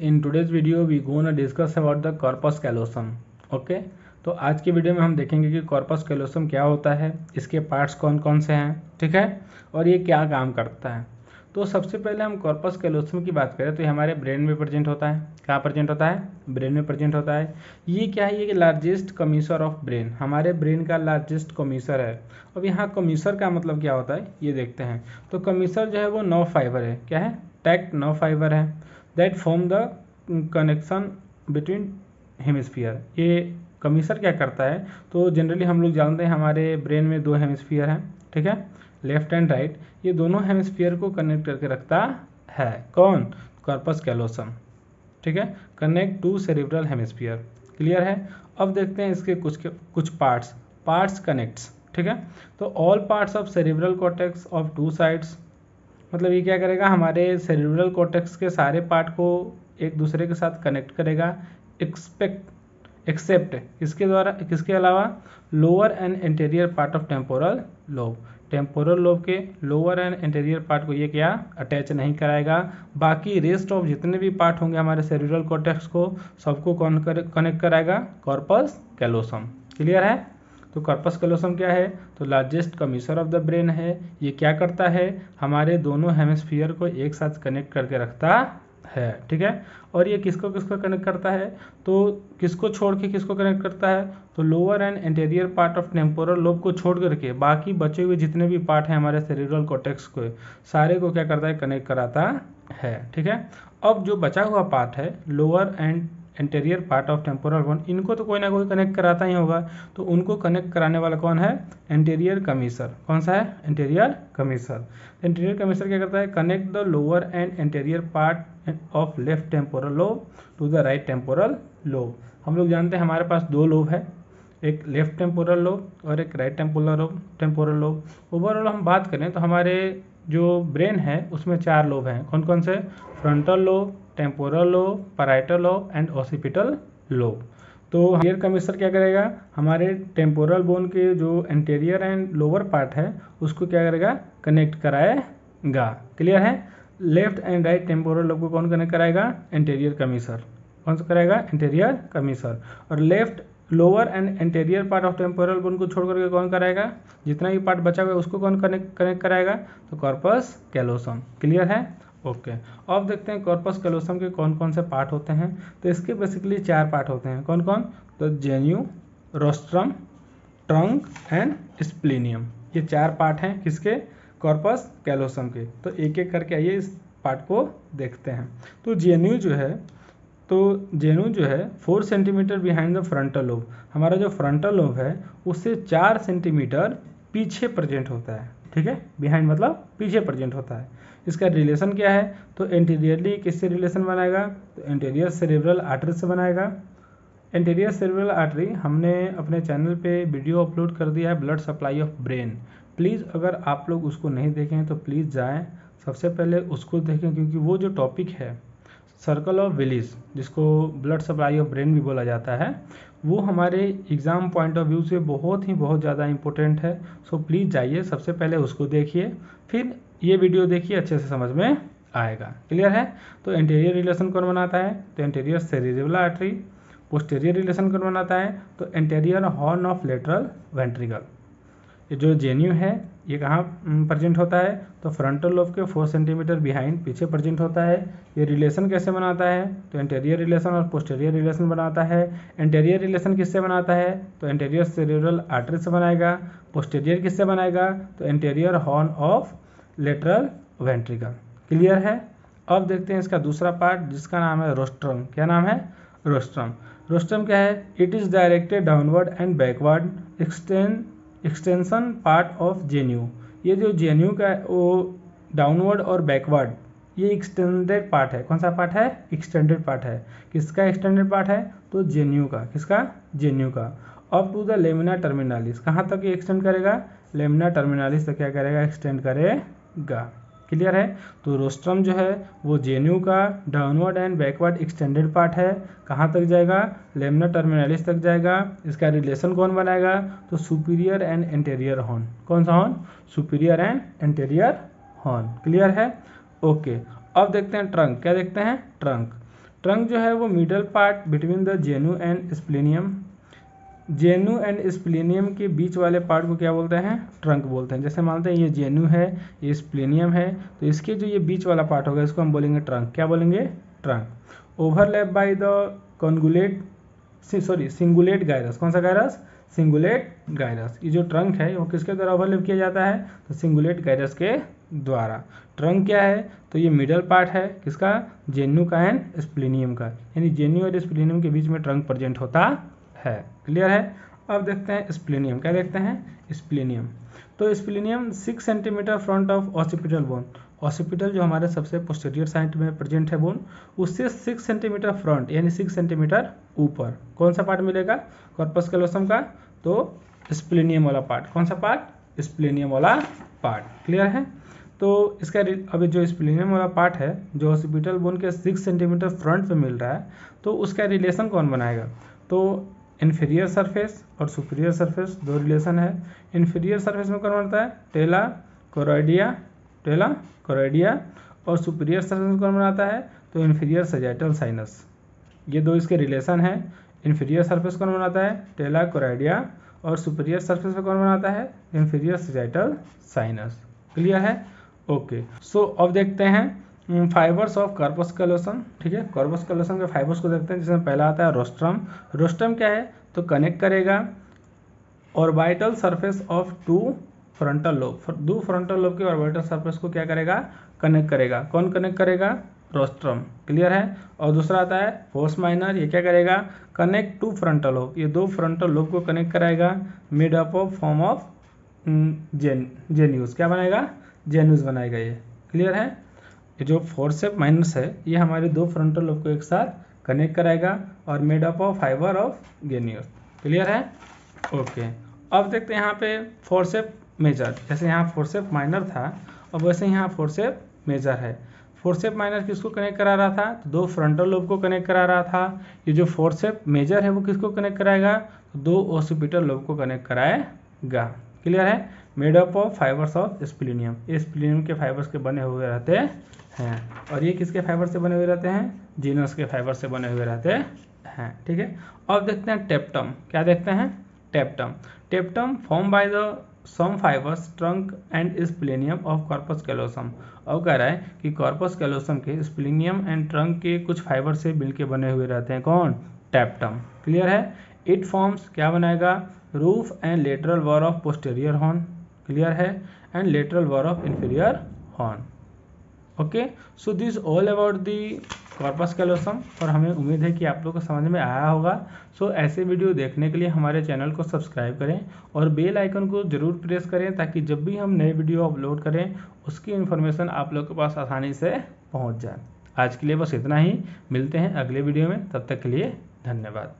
in today's video we gonna discuss about the corpus callosum. Okay तो आज की video में हम देखेंगे कि कॉर्पस कैलोसम क्या होता है, इसके पार्ट्स कौन कौन से हैं, ठीक है, और ये क्या काम करता है। तो सबसे पहले हम कॉर्पस कैलोसम की बात करें तो ये हमारे ब्रेन में प्रेजेंट होता है। कहाँ प्रेजेंट होता है? ब्रेन में प्रेजेंट होता है। ये क्या है? ये लार्जेस्ट कमीसर ऑफ ब्रेन, हमारे ब्रेन का लार्जेस्ट कमीसर है। अब यहाँ कमीसर का मतलब क्या होता है ये देखते हैं। तो कमीसर जो है वो नर्व फाइबर है। क्या है? टैक्ट नर्व फाइबर है that form the connection between hemisphere. ये कमीसर क्या करता है? तो जनरली हम लोग जानते हैं हमारे ब्रेन में दो हेमिस्फीयर हैं, ठीक है, लेफ्ट एंड राइट। ये दोनों हेमिस्फीयर को कनेक्ट करके रखता है कौन? कॉर्पस कैलोसम, ठीक है, connect to cerebral hemisphere. Clear है? अब देखते हैं इसके कुछ पार्ट्स कनेक्ट्स, ठीक है। तो all parts of cerebral cortex of two sides, मतलब ये क्या करेगा? हमारे सेरिब्रल कॉर्टेक्स के सारे पार्ट को एक दूसरे के साथ कनेक्ट करेगा, एक्सेप्ट इसके द्वारा, किसके अलावा? Lower and anterior part of temporal lobe. Temporal lobe के लोअर एंड एंटीरियर पार्ट को ये क्या अटैच नहीं कराएगा। बाकी रेस्ट ऑफ जितने भी पार्ट होंगे हमारे सेरिब्रल कॉर्टेक्स को, सबको कौन कनेक्ट कराएगा? Corpus callosum. क्लियर है? तो कॉर्पस कैलोसम क्या है? तो लार्जेस्ट कमीसर ऑफ द ब्रेन है। ये क्या करता है? हमारे दोनों हेमिस्फीयर को एक साथ कनेक्ट करके रखता है, ठीक है। और ये किसको किसको कनेक्ट करता है? तो किसको छोड़ के किसको कनेक्ट करता है? तो lower and anterior part of temporal lobe को छोड़ करके बाकी बचे हुए जितने भी पार्ट हैं हमारे सेरिब्रल कॉर्टेक्स को, सारे को क्या करता है? कनेक्ट कराता है, ठीक है। अब जो बचा हुआ पार्ट है lower and anterior part of temporal bone, इनको तो कोई ना कोई कनेक्ट कराता ही होगा। तो उनको कनेक्ट कराने वाला कौन है? एंटीरियर कमीसर। कौन सा है? एंटीरियर कमीसर। एंटीरियर कमीसर क्या करता है? Connect the lower and anterior part of left temporal lobe to the right temporal lobe. हम लोग जानते हैं हमारे पास दो लोब है, एक लेफ्ट टेम्पोरल लोब और एक राइट टेम्पोरल लोब। ओवरऑल हम बात करें तो हमारे जो ब्रेन है उसमें चार लोब हैं। कौन कौन से? Frontal lobe, temporal lobe, parietal lobe and occipital lobe. तो एंटीरियर कमीसर क्या करेगा? हमारे टेम्पोरल बोन के जो एंटीरियर एंड लोअर पार्ट है उसको क्या करेगा? कनेक्ट कराएगा। क्लियर है? Left and right temporal lobe को कौन कनेक्ट कराएगा? एंटीरियर कमीसर। कौन सा कराएगा? एंटीरियर कमीसर। और left lower and anterior part of temporal bone को छोड़ करके कौन कराएगा? जितना भी पार्ट बचा हुआ है उसको कौन कनेक्ट कराएगा? तो कॉर्पस कैलोसम। क्लियर है? ओके। अब देखते हैं कॉर्पस कैलोसम के कौन कौन से पार्ट होते हैं। तो इसके बेसिकली चार पार्ट होते हैं। कौन कौन? तो जेन्यू, रोस्ट्रम, ट्रंक एंड स्प्लीनियम। ये चार पार्ट हैं किसके? कॉर्पस कैलोसम के। तो एक एक करके आइए इस पार्ट को देखते हैं। तो जेन्यू जो है 4 centimetre behind the frontal lobe. हमारा जो फ्रंटल लोब है उससे 4 सेंटीमीटर पीछे प्रेजेंट होता है, ठीक है। बिहाइंड मतलब पीछे प्रेजेंट होता है। इसका रिलेशन क्या है? तो एंटीरियरली किससे रिलेशन बनाएगा? तो एंटीरियर सेरेब्रल आर्टरी से बनाएगा। एंटीरियर सेरेब्रल आर्टरी हमने अपने चैनल पे वीडियो अपलोड कर दिया है, blood supply of brain. Please अगर आप लोग उसको नहीं देखें हैं तो प्लीज़ जाएं, सबसे पहले उसको देखें, क्योंकि वो जो टॉपिक है सर्कल ऑफ विलिस, जिसको ब्लड सप्लाई ऑफ ब्रेन भी बोला जाता है, वो हमारे एग्ज़ाम पॉइंट ऑफ व्यू से बहुत ज़्यादा इंपॉर्टेंट है। सो प्लीज़ जाइए, सबसे पहले उसको देखिए, फिर ये वीडियो देखिए, अच्छे से समझ में आएगा। क्लियर है? तो एंटीरियर रिलेशन कौन बनाता है? तो anterior cerebral artery. Posterior relation कौन बनाता है? तो anterior horn of lateral ventricle. ये जो जेन्यू है ये कहाँ प्रेजेंट होता है? तो फ्रंटल लोब के 4 सेंटीमीटर बिहाइंड पीछे प्रेजेंट होता है। ये रिलेशन कैसे बनाता है? तो एंटीरियर रिलेशन और पोस्टीरियर रिलेशन बनाता है। एंटीरियर रिलेशन किससे बनाता है? तो एंटीरियर सेरेब्रल आर्टरी से बनाएगा। पोस्टीरियर किससे बनाएगा? तो anterior horn of lateral ventricle. Clear है? अब देखते हैं इसका दूसरा पार्ट जिसका नाम है रोस्ट्रम। क्या नाम है? रोस्ट्रम। रोस्ट्रम क्या है? It is directed downward and backward extension part of genu. ये जो जेन्यू का है वो डाउनवर्ड और बैकवर्ड ये एक्सटेंडेड पार्ट है। कौन सा पार्ट है? एक्सटेंडेड पार्ट है। किसका एक्सटेंडेड पार्ट है? तो जेन्यू का। किसका? जेन्यू का। Up to the lamina terminalis, कहाँ तक ये एक्सटेंड करेगा? लेमिना टर्मिनालिस तक क्या करेगा? एक्सटेंड करेगा। क्लियर है? तो रोस्ट्रम जो है वो जेन्यू का downward and backward extended part है। कहाँ तक जाएगा? लेमिना टर्मिनालिस तक जाएगा। इसका रिलेशन कौन बनाएगा? तो सुपीरियर एंड एंटीरियर हॉर्न। कौन सा horn? Superior and anterior horn. Clear है? ओके। अब देखते हैं ट्रंक। क्या देखते हैं? ट्रंक। ट्रंक जो है वो middle part between the genu and splenium, genu and splenium के बीच वाले पार्ट को क्या बोलते हैं, ट्रंक बोलते हैं। जैसे मानते हैं ये जेनु है, ये स्प्लेनियम है, तो इसके जो ये बीच वाला पार्ट होगा इसको हम बोलेंगे ट्रंक। क्या बोलेंगे, trunk. Overlap by the cingulate cingulate gyrus, कौन सा गायरस, सिंगुलेट गायरस। ये जो ट्रंक है वो किसके द्वारा ओवरलैप किया जाता है, तो सिंगुलेट गायरस के द्वारा। ट्रंक क्या है, तो ये मिडल पार्ट है किसका, जेन्यू का एंड स्प्लेनियम का, यानी जेन्यू और स्प्लेनियम के बीच में ट्रंक प्रेजेंट होता है। क्लियर है। अब देखते हैं स्प्लेनियम, क्या देखते हैं, स्प्लेनियम। तो स्प्लेनियम 6 centimetre front of occipital bone, occipital जो हमारे सबसे पोस्टीरियर साइड में प्रेजेंट है बोन, उससे 6 सेंटीमीटर फ्रंट यानी 6 सेंटीमीटर ऊपर कौन सा पार्ट मिलेगा, कॉर्पस कैलोसम का, तो स्प्लेनियम वाला पार्ट। कौन सा पार्ट, स्प्लेनियम वाला पार्ट। क्लियर है। तो इसका अभी जो स्प्लेनियम वाला पार्ट है जो ऑसिपिटल बोन के 6 सेंटीमीटर फ्रंट पे मिल रहा है, तो उसका रिलेशन कौन बनाएगा, तो इन्फीरियर सरफेस और सुपीरियर सरफेस दो रिलेशन है। इन्फीरियर सरफेस में कौन बनता है, टेला कोरोइडिया, और सुपीरियर सरफेस में कौन बनाता है, तो इन्फीरियर सैजिटल साइनस। ये दो इसके रिलेशन है। इन्फीरियर सरफेस कौन बनाता है, टेला कोरोइडिया, और सुपीरियर सरफेस में कौन बनाता है, इन्फीरियर सैजिटल साइनस। क्लियर है। ओके, सो अब देखते हैं फाइबर्स ऑफ कॉर्पस कैलोसम। ठीक है, कॉर्पस कैलोसम के फाइबर्स को देखते हैं, जिसमें पहला आता है रोस्ट्रम। रोस्ट्रम क्या है, तो कनेक्ट करेगा orbital surface of two frontal lobe, दो फ्रंटल लोब के ऑर्बिटल सरफेस को क्या करेगा, कनेक्ट करेगा। कौन कनेक्ट करेगा, रोस्ट्रम। क्लियर है। और दूसरा आता है फोर्स माइनर, ये क्या करेगा, कनेक्ट टू फ्रंटल लोब, ये दो फ्रंटल लोब को कनेक्ट कराएगा। Made up of form of genus, क्या बनाएगा, जेन्यूस बनाएगा ये। क्लियर है। ये जो फोर्सेप माइनस है ये हमारे दो फ्रंटल लोब को एक साथ कनेक्ट कराएगा और made up of fibre of genus. Clear है। ओके, अब देखते हैं यहाँ पे फोर्सेप मेजर। जैसे यहाँ फोर्सेप माइनर था और वैसे यहाँ फोर्सेप मेजर है। फोर्सेप माइनर किसको कनेक्ट करा रहा था, तो दो फ्रंटल लोब को कनेक्ट करा रहा था। ये जो फोर्सेप मेजर है वो किसको कनेक्ट कराएगा, तो दो ओसिपिटल लोब को कनेक्ट कराएगा। क्लियर है। Made up of fibres of splenium, ये स्प्लेनियम के फाइबर्स के बने हुए रहते हैं। और ये किसके फाइबर से बने हुए रहते हैं, जीनस के फाइबर से बने हुए रहते हैं। ठीक है। अब देखते हैं टेप्टम, क्या देखते हैं, tapetum. Tapetum form by the some fibres trunk and splenium of corpus callosum. अब कह रहा है कि कॉर्पस कैलोसम के स्प्लेनियम एंड ट्रंक के कुछ फाइबर से मिलके बने हुए रहते हैं, कौन, टेप्टम। क्लियर है। इट फॉर्म्स, क्या बनाएगा, roof and lateral wall of posterior horn. Clear है। And lateral wall of inferior horn. Okay, so this all about the corpus callosum. और हमें उम्मीद है कि आप लोग को समझ में आया होगा। सो ऐसे वीडियो देखने के लिए हमारे चैनल को सब्सक्राइब करें और बेल आइकन को जरूर प्रेस करें, ताकि जब भी हम नए वीडियो अपलोड करें उसकी इन्फॉर्मेशन आप लोग के पास आसानी से पहुंच जाए। आज के लिए बस इतना ही, मिलते हैं अगले वीडियो में, तब तक के लिए धन्यवाद।